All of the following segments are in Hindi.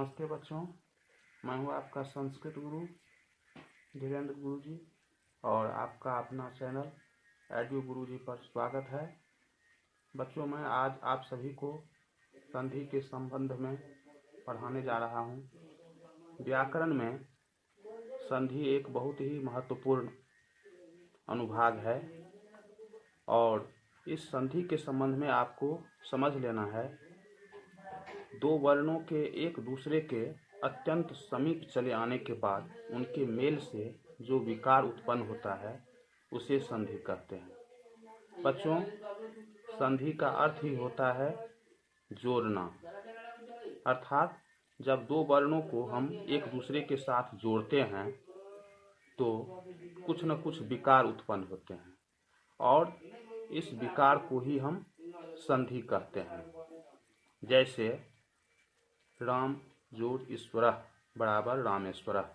नमस्ते बच्चों, मैं हूं आपका संस्कृत गुरु धीरेन्द्र गुरु जी और आपका अपना चैनल एडू गुरु जी पर स्वागत है। बच्चों, मैं आज आप सभी को संधि के संबंध में पढ़ाने जा रहा हूं। व्याकरण में संधि एक बहुत ही महत्वपूर्ण अनुभाग है और इस संधि के संबंध में आपको समझ लेना है। दो वर्णों के एक दूसरे के अत्यंत समीप चले आने के बाद उनके मेल से जो विकार उत्पन्न होता है उसे संधि कहते हैं। बच्चों, संधि का अर्थ ही होता है जोड़ना, अर्थात जब दो वर्णों को हम एक दूसरे के साथ जोड़ते हैं तो कुछ न कुछ विकार उत्पन्न होते हैं और इस विकार को ही हम संधि कहते हैं। जैसे राम जोड़ ईश्वरः बराबर रामेश्वरः।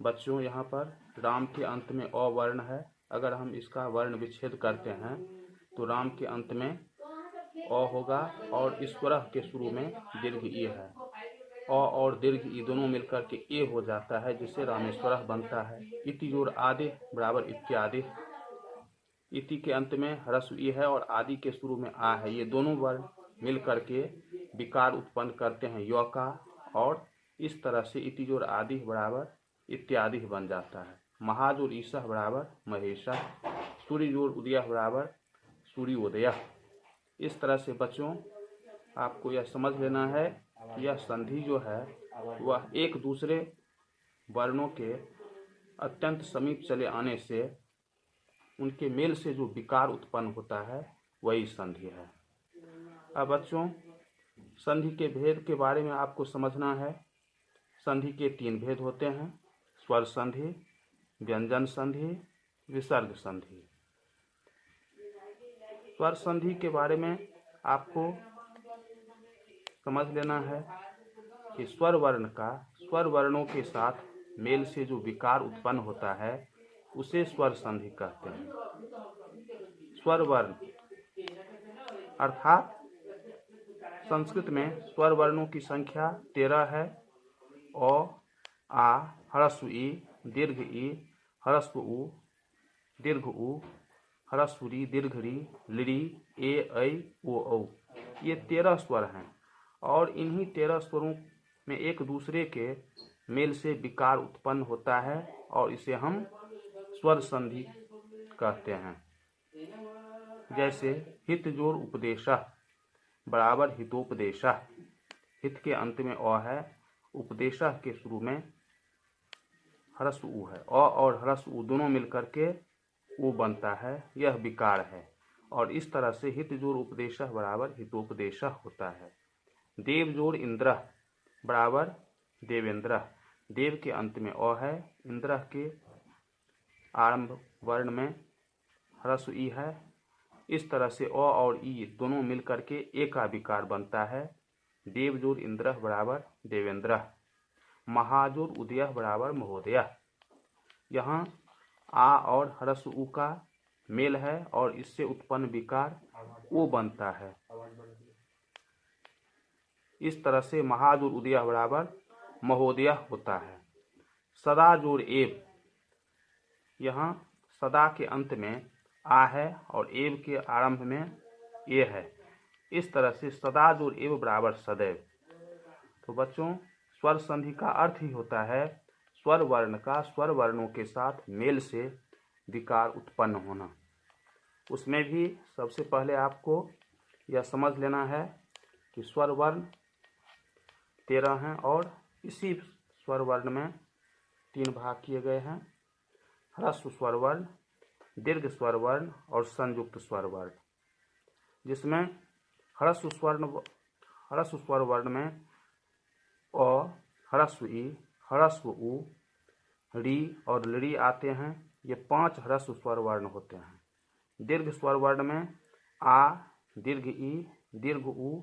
बच्चों, यहाँ पर राम के अंत में अ वर्ण है। अगर हम इसका वर्ण विच्छेद करते हैं तो राम के अंत में अ होगा और ईश्वरः के शुरू में दीर्घ ई है। अ और दीर्घ ई दोनों मिलकर के ए हो जाता है, जिससे रामेश्वरः बनता है। इति जोड़ आदि बराबर इत्यादि। इति के अंत में ह्रस्व ई है और आदि के शुरू में आ है। ये दोनों वर्ण मिल करके विकार उत्पन्न करते हैं य का, और इस तरह से इति जोड़ आदि बराबर इत्यादि बन जाता है। महाजोड़ ईशः बराबर महेशः। सूर्य जोड़ उदयः बराबर सूर्योदयः। इस तरह से बच्चों आपको यह समझ लेना है कि यह संधि जो है वह एक दूसरे वर्णों के अत्यंत समीप चले आने से उनके मेल से जो विकार उत्पन्न होता है वही संधि है। अब बच्चों, संधि के भेद के बारे में आपको समझना है। संधि के तीन भेद होते हैं: स्वर संधि, व्यंजन संधि, विसर्ग संधि। स्वर संधि के बारे में आपको समझ लेना है कि स्वर वर्ण का स्वर वर्णों के साथ मेल से जो विकार उत्पन्न होता है उसे स्वर संधि कहते हैं। स्वर वर्ण अर्थात संस्कृत में स्वर वर्णों की संख्या 13 है। अ, आ, ह्रस्व ई, दीर्घ ई, ह्रस्व उ, दीर्घ उ, ह्रस्व री, दीर्घ री, लृ, ए, ऐ, ओ, औ। ये 13 स्वर हैं और इन्हीं 13 स्वरों में एक दूसरे के मेल से विकार उत्पन्न होता है और इसे हम स्वर संधि कहते हैं। जैसे हित जोड़ उपदेशः बराबर हितोपदेशः। हित के अंत में अ है, उपदेशः के शुरू में ह्रस्व उ है। अ और ह्रस्व उ दोनों मिलकर के उ बनता है, यह विकार है और इस तरह से हित जोड़ उपदेशः बराबर हितोपदेशः होता है। देव जोड़ इंद्रः बराबर देवेंद्रः। देव के अंत में अ है, इंद्रः के आरंभ वर्ण में ह्रस्व ई है। इस तरह से अ और ई दोनों मिलकर के ए का विकार बनता है। देव जोड़ इंद्रः बराबर देवेंद्रः। महाजोड़ उदयः बराबर महोदयः। यहाँ आ और ह्रस्व उ का मेल है और इससे उत्पन्न विकार ओ बनता है। इस तरह से महाजोड़ उदयः बराबर महोदयः होता है। सदा जोड़ एव, यहाँ सदा के अंत में आ है और एव के आरंभ में ए है। इस तरह से सदा जोड़ एव बराबर सदैव। तो बच्चों, स्वर संधि का अर्थ ही होता है स्वर वर्ण का स्वर वर्णों के साथ मेल से विकार उत्पन्न होना। उसमें भी सबसे पहले आपको यह समझ लेना है कि स्वर वर्ण 13 हैं और इसी स्वर वर्ण में 3 भाग किए गए हैं: ह्रस्व स्वर वर्ण, दीर्घ स्वर वर्ण और संयुक्त स्वर वर्ण। जिसमें ह्रस्व स्वर वर्ण में अ, ह्रस्व ई, ह्रस्व उ, री और लृ आते हैं। ये 5 ह्रस्व स्वर वर्ण होते हैं। दीर्घ स्वर वर्ण में आ, दीर्घ ई, दीर्घ उ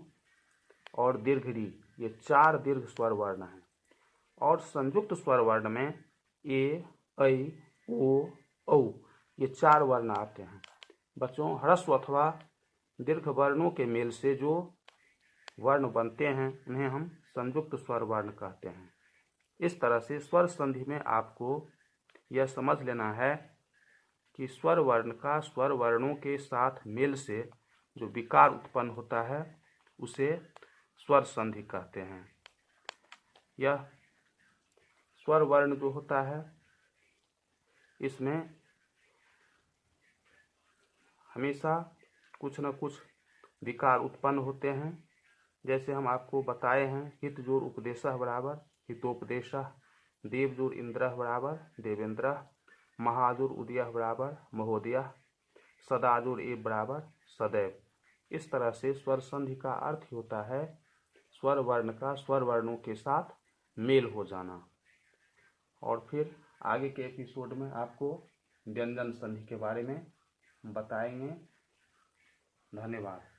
और दीर्घ री, ये 4 दीर्घ स्वर वर्ण हैं। और संयुक्त स्वर वर्ण में ए, ऐ, ओ, औ, ये 4 वर्ण आते हैं। बच्चों, ह्रस्व अथवा दीर्घ वर्णों के मेल से जो वर्ण बनते हैं उन्हें हम संयुक्त स्वर वर्ण कहते हैं। इस तरह से स्वर संधि में आपको यह समझ लेना है कि स्वर वर्ण का स्वर वर्णों के साथ मेल से जो विकार उत्पन्न होता है उसे स्वर संधि कहते हैं। यह स्वर वर्ण जो होता है इसमें हमेशा कुछ न कुछ विकार उत्पन्न होते हैं। जैसे हम आपको बताए हैं, हित जोड़ उपदेशः बराबर हितोपदेशः, देव जोड़ इंद्रः बराबर देवेंद्रः, महाजोड़ उदयः बराबर महोदयः, सदा जोड़ एव बराबर सदैव। इस तरह से स्वर संधि का अर्थ होता है स्वर वर्ण का स्वर वर्णों के साथ मेल हो जाना। और फिर आगे के एपिसोड में आपको व्यंजन संधि के बारे में बताएंगे। धन्यवाद।